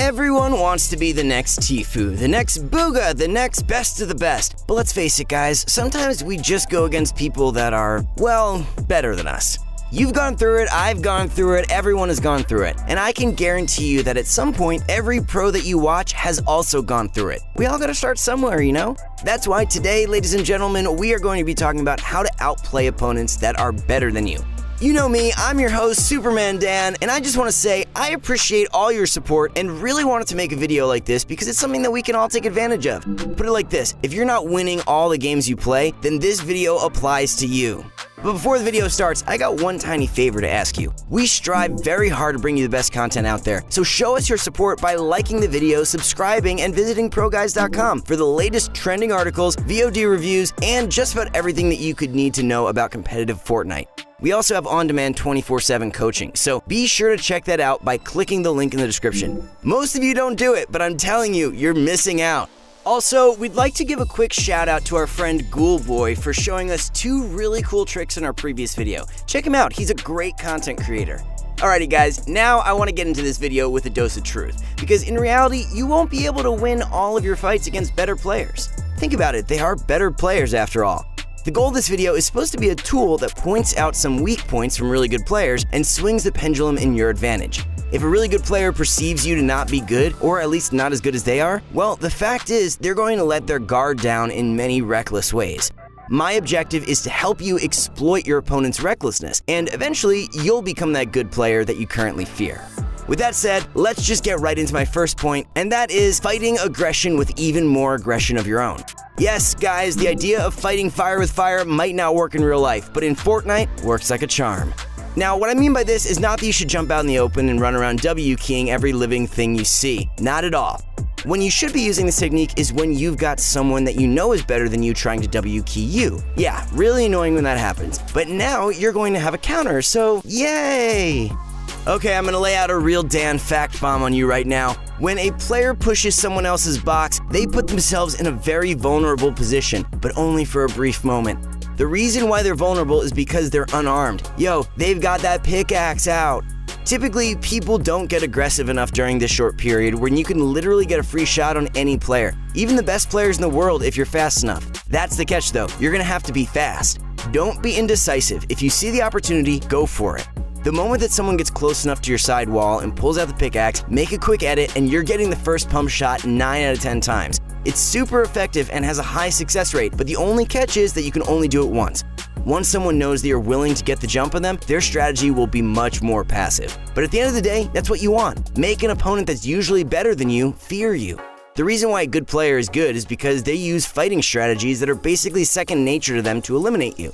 Everyone wants to be the next Tfue, the next Booga, the next best of the best. But let's face it, guys, sometimes we just go against people that are, well, better than us. You've gone through it, I've gone through it, everyone has gone through it. And I can guarantee you that at some point, every pro that you watch has also gone through it. We all gotta start somewhere, you know? That's why today, ladies and gentlemen, we are going to be talking about how to outplay opponents that are better than you. You know me, I'm your host, Superman Dan, and I just want to say I appreciate all your support and really wanted to make a video like this because it's something that we can all take advantage of. Put it like this, if you're not winning all the games you play, then this video applies to you. But before the video starts, I got one tiny favor to ask you. We strive very hard to bring you the best content out there, so show us your support by liking the video, subscribing, and visiting ProGuys.com for the latest trending articles, VOD reviews, and just about everything that you could need to know about competitive Fortnite. We also have on-demand 24/7 coaching, so be sure to check that out by clicking the link in the description. Most of you don't do it, but I'm telling you, you're missing out. Also, we'd like to give a quick shout out to our friend Ghoulboy for showing us 2 really cool tricks in our previous video. Check him out, he's a great content creator. Alrighty guys, now I want to get into this video with a dose of truth, because in reality, you won't be able to win all of your fights against better players. Think about it, they are better players after all. The goal of this video is supposed to be a tool that points out some weak points from really good players and swings the pendulum in your advantage. If a really good player perceives you to not be good, or at least not as good as they are, well, the fact is they're going to let their guard down in many reckless ways. My objective is to help you exploit your opponent's recklessness, and eventually you'll become that good player that you currently fear. With that said, let's just get right into my first point, and that is fighting aggression with even more aggression of your own. Yes, guys, the idea of fighting fire with fire might not work in real life, but in Fortnite, works like a charm. Now, what I mean by this is not that you should jump out in the open and run around W-keying every living thing you see. Not at all. When you should be using this technique is when you've got someone that you know is better than you trying to W-key you. Yeah, really annoying when that happens. But now you're going to have a counter, so yay! Okay, I'm gonna lay out a real Dan fact bomb on you right now. When a player pushes someone else's box, they put themselves in a very vulnerable position, but only for a brief moment. The reason why they're vulnerable is because they're unarmed. Yo, they've got that pickaxe out. Typically, people don't get aggressive enough during this short period when you can literally get a free shot on any player, even the best players in the world if you're fast enough. That's the catch though, you're gonna have to be fast. Don't be indecisive. If you see the opportunity, go for it. The moment that someone gets close enough to your side wall and pulls out the pickaxe, make a quick edit and you're getting the first pump shot 9 out of 10 times. It's super effective and has a high success rate, but the only catch is that you can only do it once. Once someone knows that you're willing to get the jump on them, their strategy will be much more passive. But at the end of the day, that's what you want. Make an opponent that's usually better than you fear you. The reason why a good player is good is because they use fighting strategies that are basically second nature to them to eliminate you.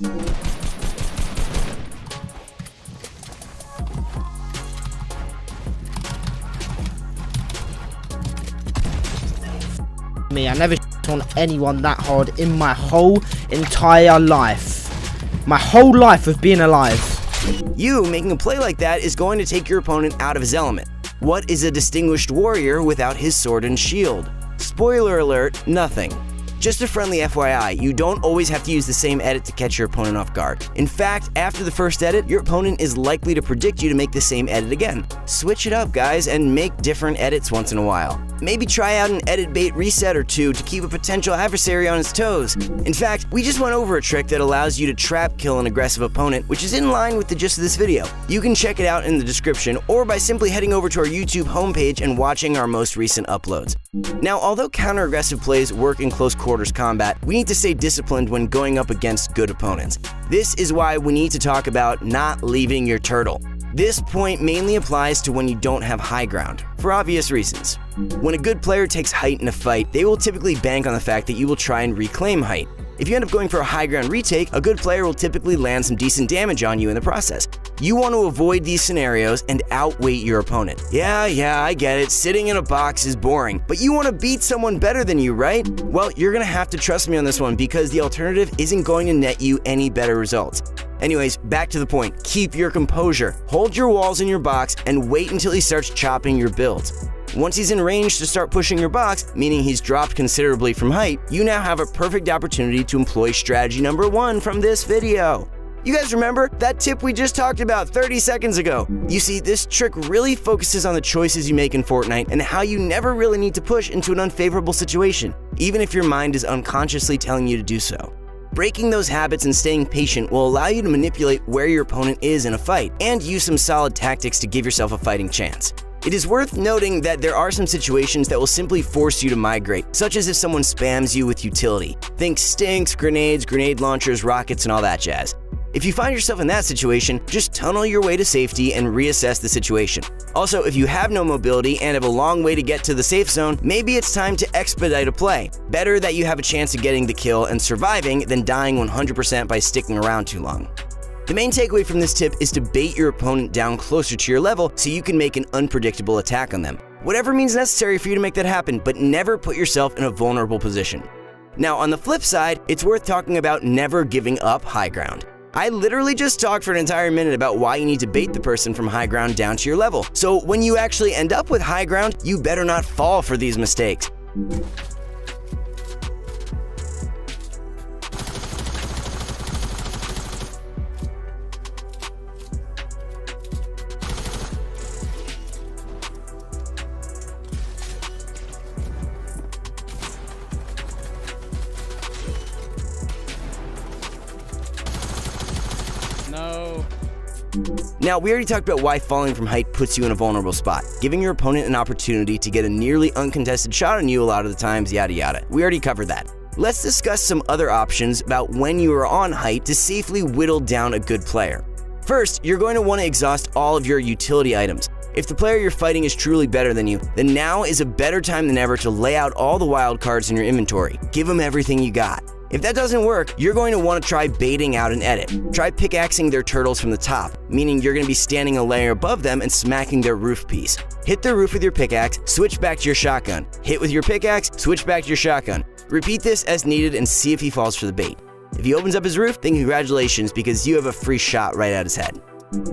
I never on anyone that hard in my whole entire life. My whole life of being alive. You making a play like that is going to take your opponent out of his element. What is a distinguished warrior without his sword and shield? Spoiler alert, nothing. Just a friendly FYI, you don't always have to use the same edit to catch your opponent off guard. In fact, after the first edit, your opponent is likely to predict you to make the same edit again. Switch it up, guys, and make different edits once in a while. Maybe try out an edit bait reset or two to keep a potential adversary on his toes. In fact, we just went over a trick that allows you to trap kill an aggressive opponent, which is in line with the gist of this video. You can check it out in the description or by simply heading over to our YouTube homepage and watching our most recent uploads. Now, although counter-aggressive plays work in close quarters combat, we need to stay disciplined when going up against good opponents. This is why we need to talk about not leaving your turtle. This point mainly applies to when you don't have high ground, for obvious reasons. When a good player takes height in a fight, they will typically bank on the fact that you will try and reclaim height. If you end up going for a high ground retake, a good player will typically land some decent damage on you in the process. You want to avoid these scenarios and outweight your opponent. Yeah, I get it, sitting in a box is boring, but you want to beat someone better than you, right? Well, you're gonna have to trust me on this one because the alternative isn't going to net you any better results. Anyways, back to the point, keep your composure, hold your walls in your box, and wait until he starts chopping your build. Once he's in range to start pushing your box, meaning he's dropped considerably from height, you now have a perfect opportunity to employ strategy number 1 from this video. You guys remember that tip we just talked about 30 seconds ago? You see, this trick really focuses on the choices you make in Fortnite and how you never really need to push into an unfavorable situation, even if your mind is unconsciously telling you to do so. Breaking those habits and staying patient will allow you to manipulate where your opponent is in a fight and use some solid tactics to give yourself a fighting chance. It is worth noting that there are some situations that will simply force you to migrate, such as if someone spams you with utility. Think stinks, grenades, grenade launchers, rockets, and all that jazz. If you find yourself in that situation, just tunnel your way to safety and reassess the situation. Also, if you have no mobility and have a long way to get to the safe zone, maybe it's time to expedite a play. Better that you have a chance of getting the kill and surviving than dying 100% by sticking around too long. The main takeaway from this tip is to bait your opponent down closer to your level so you can make an unpredictable attack on them. Whatever means necessary for you to make that happen, but never put yourself in a vulnerable position. Now, on the flip side, it's worth talking about never giving up high ground. I literally just talked for an entire minute about why you need to bait the person from high ground down to your level. So when you actually end up with high ground, you better not fall for these mistakes. No. Now, we already talked about why falling from height puts you in a vulnerable spot, giving your opponent an opportunity to get a nearly uncontested shot on you a lot of the times, yada yada. We already covered that. Let's discuss some other options about when you are on height to safely whittle down a good player. First, you're going to want to exhaust all of your utility items. If the player you're fighting is truly better than you, then now is a better time than ever to lay out all the wild cards in your inventory. Give them everything you got. If that doesn't work, you're going to want to try baiting out an edit. Try pickaxing their turtles from the top, meaning you're going to be standing a layer above them and smacking their roof piece. Hit their roof with your pickaxe, switch back to your shotgun. Hit with your pickaxe, switch back to your shotgun. Repeat this as needed and see if he falls for the bait. If he opens up his roof, then congratulations, because you have a free shot right at his head.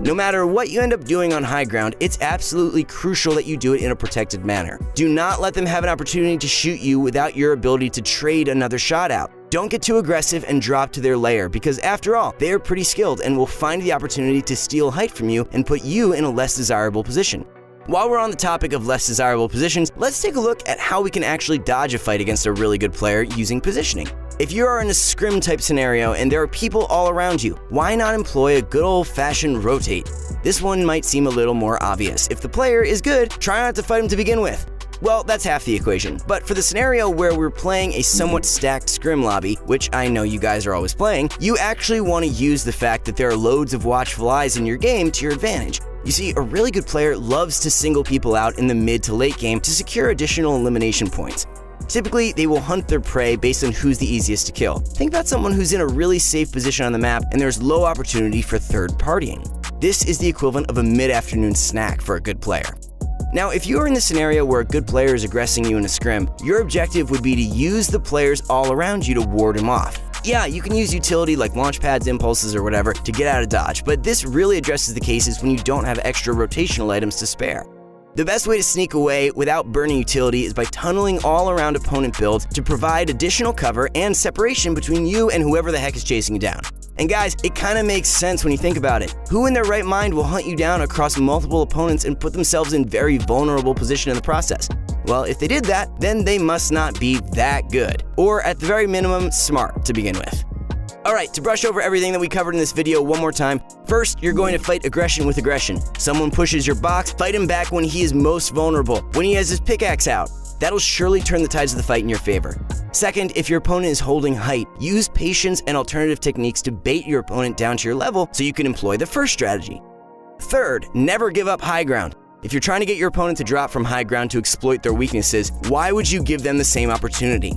No matter what you end up doing on high ground, it's absolutely crucial that you do it in a protected manner. Do not let them have an opportunity to shoot you without your ability to trade another shot out. Don't get too aggressive and drop to their lair, because after all, they are pretty skilled and will find the opportunity to steal height from you and put you in a less desirable position. While we're on the topic of less desirable positions, let's take a look at how we can actually dodge a fight against a really good player using positioning. If you are in a scrim type scenario and there are people all around you, why not employ a good old-fashioned rotate? This one might seem a little more obvious. If the player is good, try not to fight him to begin with. Well, that's half the equation, but for the scenario where we're playing a somewhat stacked scrim lobby, which I know you guys are always playing, you actually want to use the fact that there are loads of watchful eyes in your game to your advantage. You see, a really good player loves to single people out in the mid to late game to secure additional elimination points. Typically, they will hunt their prey based on who's the easiest to kill. Think about someone who's in a really safe position on the map and there's low opportunity for third partying. This is the equivalent of a mid-afternoon snack for a good player. Now, if you are in the scenario where a good player is aggressing you in a scrim, your objective would be to use the players all around you to ward him off. Yeah, you can use utility like launch pads, impulses, or whatever to get out of dodge, but this really addresses the cases when you don't have extra rotational items to spare. The best way to sneak away without burning utility is by tunneling all around opponent builds to provide additional cover and separation between you and whoever the heck is chasing you down. And guys, it kind of makes sense when you think about it. Who in their right mind will hunt you down across multiple opponents and put themselves in very vulnerable position in the process? Well, if they did that, then they must not be that good, or at the very minimum, smart to begin with. Alright, to brush over everything that we covered in this video one more time, first, you're going to fight aggression with aggression. Someone pushes your box, fight him back when he is most vulnerable, when he has his pickaxe out. That'll surely turn the tides of the fight in your favor. Second, if your opponent is holding height, use patience and alternative techniques to bait your opponent down to your level so you can employ the first strategy. Third, never give up high ground. If you're trying to get your opponent to drop from high ground to exploit their weaknesses, why would you give them the same opportunity?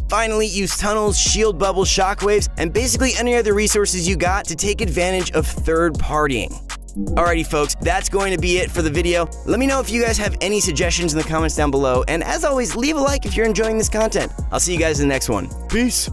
Finally, use tunnels, shield bubbles, shockwaves, and basically any other resources you got to take advantage of third partying. Alrighty folks, that's going to be it for the video. Let me know if you guys have any suggestions in the comments down below, and as always, leave a like if you're enjoying this content. I'll see you guys in the next one. Peace!